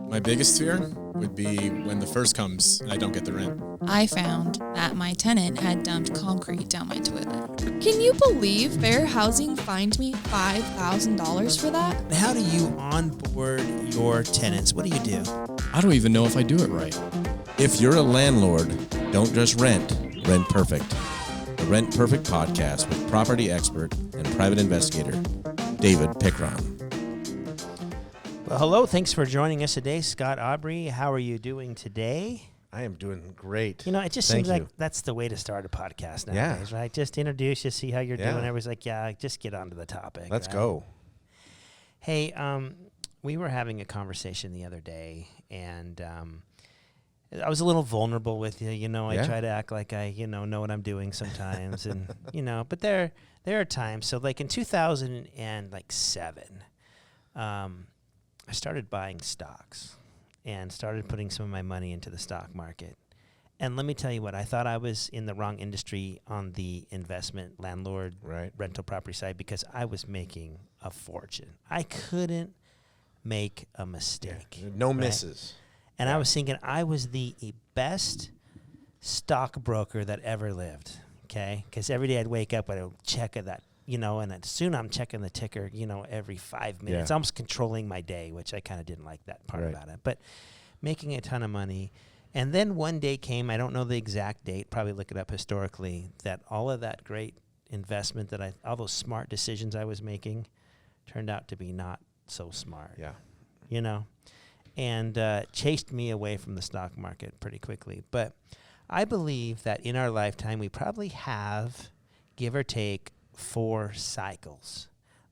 My biggest fear would be when the first comes and I don't get the rent. I found that my tenant had dumped concrete down my toilet. Can you believe Fair Housing fined me $5,000 for that? How do you onboard your tenants? What do you do? I don't even know if I do it right. If you're a landlord, don't just rent, rent perfect. The Rent Perfect podcast with property expert and private investigator, David Pickron. Well, hello. Thanks for joining us today, Scott Aubrey. How are you doing today? I am doing great. You know, it just Thank seems you. like that's the way to start a podcast nowadays, right? Just introduce you, see how you're doing. Everybody's like, yeah, just get onto the topic. Let's right? go. Hey, we were having a conversation the other day, and I was a little vulnerable with you. You know, I try to act like I, know what I'm doing sometimes, and but there are times. So, like in 2007, I started buying stocks and started putting some of my money into the stock market. And let me tell you what, I thought I was in the wrong industry on the investment landlord rental property side because I was making a fortune. I couldn't make a mistake. Yeah. No misses. And I was thinking I was the best stockbroker that ever lived, okay? Because every day I'd wake up, I'd check that, and soon I'm checking the ticker, every 5 minutes, almost controlling my day, which I kind of didn't like that part about it. But making a ton of money. And then one day came, I don't know the exact date, probably look it up historically, that all of that great investment all those smart decisions I was making turned out to be not so smart. Yeah. And chased me away from the stock market pretty quickly. But I believe that in our lifetime, we probably have, give or take, 4 cycles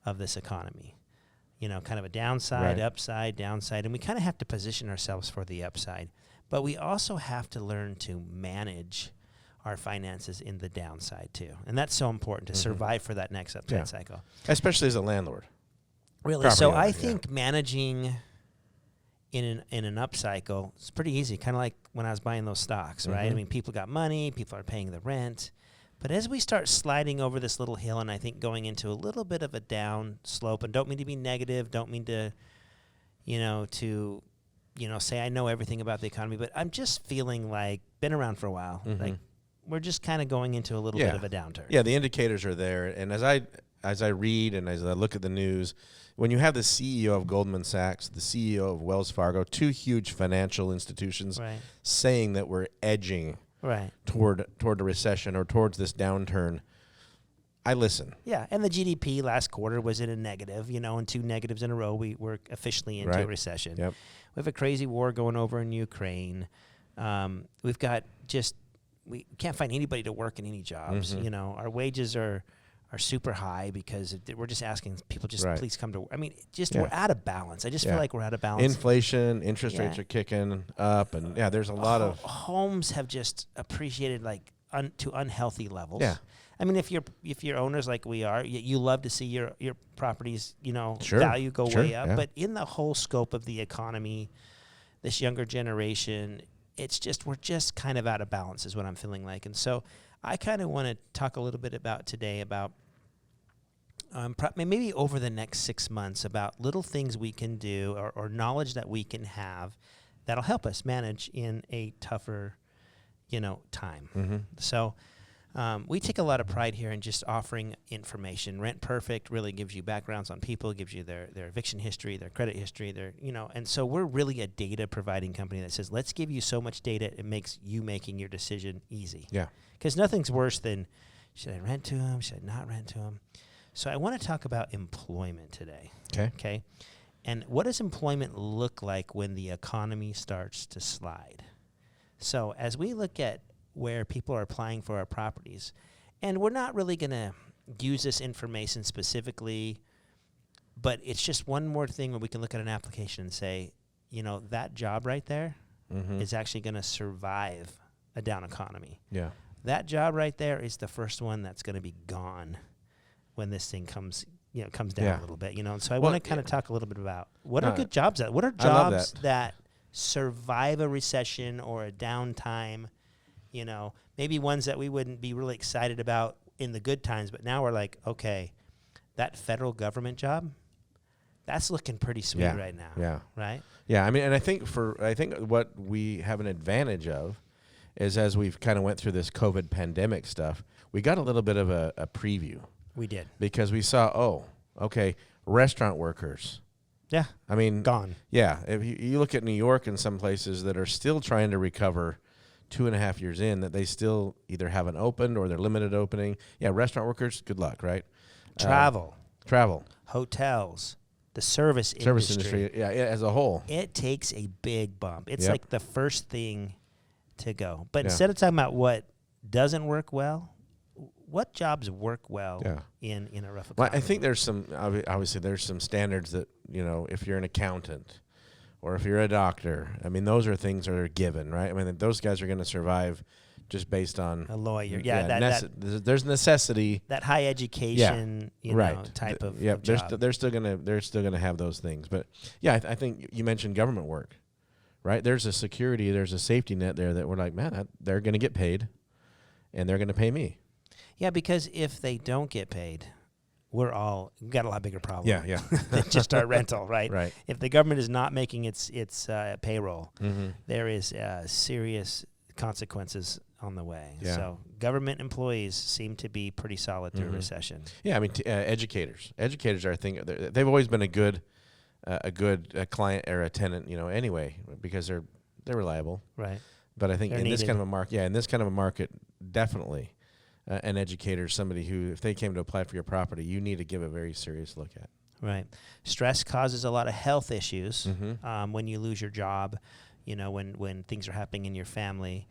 of this economy. Kind of a downside, upside, downside. And we kind of have to position ourselves for the upside. But we also have to learn to manage our finances in the downside, too. And that's so important to survive for that next upside cycle. Especially as a landlord. Really. Property So owner, I think managing in an up cycle, it's pretty easy, kind of like when I was buying those stocks, right? I mean, people got money, people are paying the rent. But as we start sliding over this little hill and I think going into a little bit of a down slope, and don't mean to be negative, don't mean to, say I know everything about the economy, but I'm just feeling like, been around for a while, like we're just kind of going into a little bit of a downturn. Yeah, the indicators are there. And as I read and as I look at the news, when you have the CEO of Goldman Sachs, the CEO of Wells Fargo, 2 huge financial institutions saying that we're edging toward a recession or towards this downturn, I listen. Yeah, and the GDP last quarter was in a negative, and 2 negatives in a row. We're officially into a recession. Yep. We have a crazy war going over in Ukraine. We've got we can't find anybody to work in any jobs. Our wages are super high because we're just asking people please come to work. I mean, we're out of balance. I just feel like we're out of balance. Inflation, interest rates are kicking up, and there's a lot of homes have just appreciated to unhealthy levels. Yeah. I mean, if you're owners like we are, you love to see your properties, value go way up. Yeah. But in the whole scope of the economy, this younger generation, we're just kind of out of balance is what I'm feeling like. And so I kind of want to talk a little bit today about maybe over the next 6 months about little things we can do or knowledge that we can have that'll help us manage in a tougher, time. So we take a lot of pride here in just offering information. Rent Perfect really gives you backgrounds on people, gives you their eviction history, their credit history, and so we're really a data providing company that says, let's give you so much data, it makes you making your decision easy. Yeah. Because nothing's worse than, should I rent to them? Should I not rent to them? So I want to talk about employment today. Okay. And what does employment look like when the economy starts to slide? So as we look at where people are applying for our properties, and we're not really going to use this information specifically, but it's just one more thing where we can look at an application and say, that job right there is actually going to survive a down economy. Yeah. That job right there is the first one that's going to be gone when this thing comes down a little bit, And so I want to kind of talk a little bit about what are good jobs what are jobs that survive a recession or a downtime, maybe ones that we wouldn't be really excited about in the good times, but now we're like, okay, that federal government job, That's looking pretty sweet right now. Yeah. Right? Yeah, I mean, and I think what we have an advantage of is as we've kind of went through this COVID pandemic stuff, we got a little bit of a preview. We did. Because we saw, restaurant workers. Yeah. I mean, gone. Yeah. If you look at New York and some places that are still trying to recover 2.5 years in, that they still either haven't opened or they're limited opening. Yeah, restaurant workers, good luck, right? Travel. Hotels. The service industry. Yeah, as a whole. It takes a big bump. It's Yep. like the first thing to go. But Yeah. instead of talking about what doesn't work well, what jobs work well in a rough economy? Well, I think there's obviously there's some standards that, if you're an accountant or if you're a doctor, I mean, those are things that are given, right? I mean, those guys are going to survive just based on a lawyer. There's necessity. That high education, type of job. They're still gonna have those things. But yeah, I think you mentioned government work, right? There's a security, there's a safety net there that we're like, man, they're gonna get paid, and they're gonna pay me. Yeah, because if they don't get paid, we've got a lot bigger problem. Yeah. than just our rental, right? Right. If the government is not making its payroll, Mm-hmm. there is serious consequences on the way. Yeah. So government employees seem to be pretty solid through a recession. Yeah, I mean, educators are a thing. They've always been a good client or a tenant, anyway, because they're reliable. Right. But I think They're in this needed. kind of a market, definitely an educator is somebody who, if they came to apply for your property, you need to give a very serious look at. Right. Stress causes a lot of health issues Mm-hmm. when you lose your job, when things are happening in your family.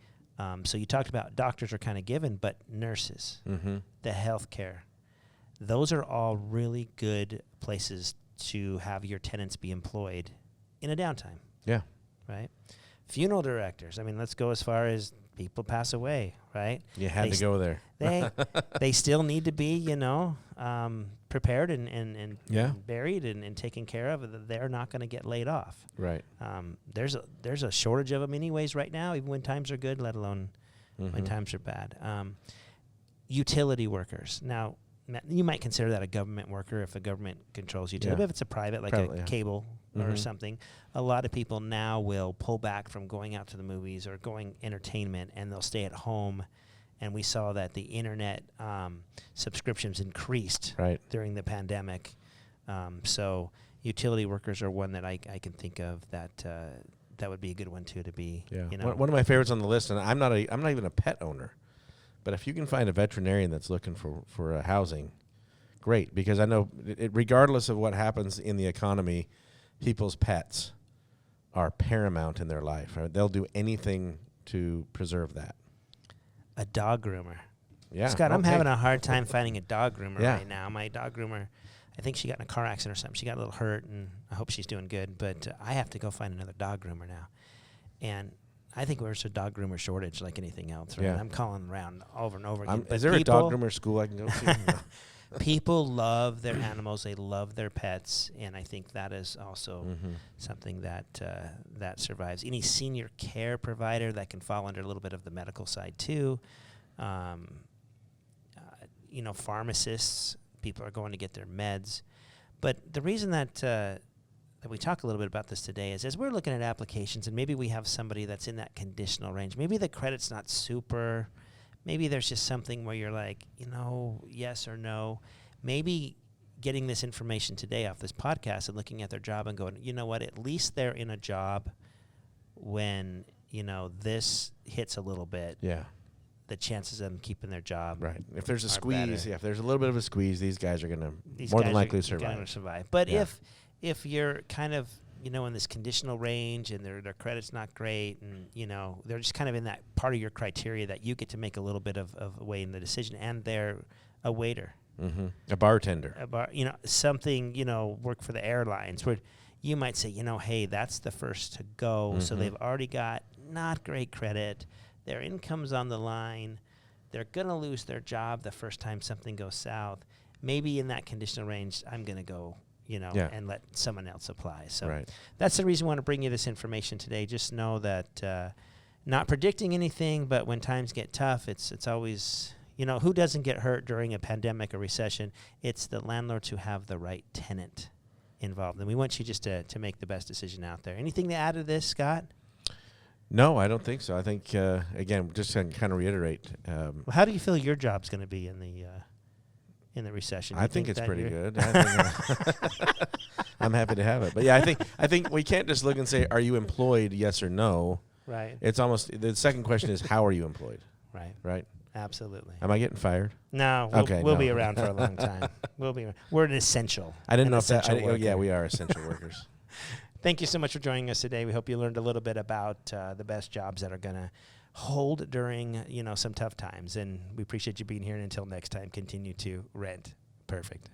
So you talked about doctors are kind of given, but nurses, Mm-hmm. the healthcare, those are all really good places to have your tenants be employed in a downtime. Yeah. Right. Funeral directors. I mean, let's go as far as people pass away, right? You had to go there. They still need to be, prepared and Yeah. buried and taken care of. They're not going to get laid off. Right. There's a shortage of them anyways right now, even when times are good, let alone when times are bad. Utility workers. Now, you might consider that a government worker if the government controls utility. Yeah. But if it's a private, like Probably, a yeah. cable or something, a lot of people now will pull back from going out to the movies or going entertainment, and they'll stay at home. And we saw that the internet subscriptions increased during the pandemic. So utility workers are one that I can think of that would be a good one too to be. Yeah. One of my favorites on the list, and I'm not even a pet owner, but if you can find a veterinarian that's looking for housing, great, because I know regardless of what happens in the economy, people's pets are paramount in their life. Right? They'll do anything to preserve that. A dog groomer. Yeah. Scott, I'm having a hard time finding a dog groomer Yeah. right now. My dog groomer, I think she got in a car accident or something. She got a little hurt, and I hope she's doing good. But I have to go find another dog groomer now. And I think there's a dog groomer shortage like anything else. Right? Yeah. I'm calling around over and over again. Is there a dog groomer school I can go to? No. People love their animals. They love their pets. And I think that is also something that survives. Any senior care provider that can fall under a little bit of the medical side too. Pharmacists, people are going to get their meds. But the reason that we talk a little bit about this today is as we're looking at applications, and maybe we have somebody that's in that conditional range. Maybe the credit's not super. Maybe there's just something where you're like, yes or no. Maybe getting this information today off this podcast and looking at their job and going, you know what, at least they're in a job when, this hits a little bit. Yeah. The chances of them keeping their job. Right. If there's a are squeeze, better. if there's a little bit of a squeeze, these guys are going to These more guys than likely are gonna survive. But Yeah. if you're kind of, in this conditional range and their credit's not great and, they're just kind of in that part of your criteria that you get to make a little bit of weight in the decision, and they're a waiter. Mm-hmm. A bartender. Something, work for the airlines where you might say, hey, that's the first to go. So they've already got not great credit. Their income's on the line. They're going to lose their job the first time something goes south. Maybe in that conditional range, I'm going to go, and let someone else apply. So that's the reason I want to bring you this information today. Just know that not predicting anything, but when times get tough, it's always, who doesn't get hurt during a pandemic or recession? It's the landlords who have the right tenant involved. And we want you just to make the best decision out there. Anything to add to this, Scott? No, I don't think so. I think, again, just to kind of reiterate. Well, how do you feel your job's going to be in the recession? I think it's pretty good. I'm happy to have it. But yeah, I think we can't just look and say, are you employed, yes or no? Right. It's almost, the second question is, how are you employed? Right. Right. Absolutely. Am I getting fired? No. We'll be around for a long time. We're an essential. I didn't know if that. Yeah, we are essential workers. Thank you so much for joining us today. We hope you learned a little bit about the best jobs that are going to hold during some tough times. And we appreciate you being here. And until next time, continue to rent perfect.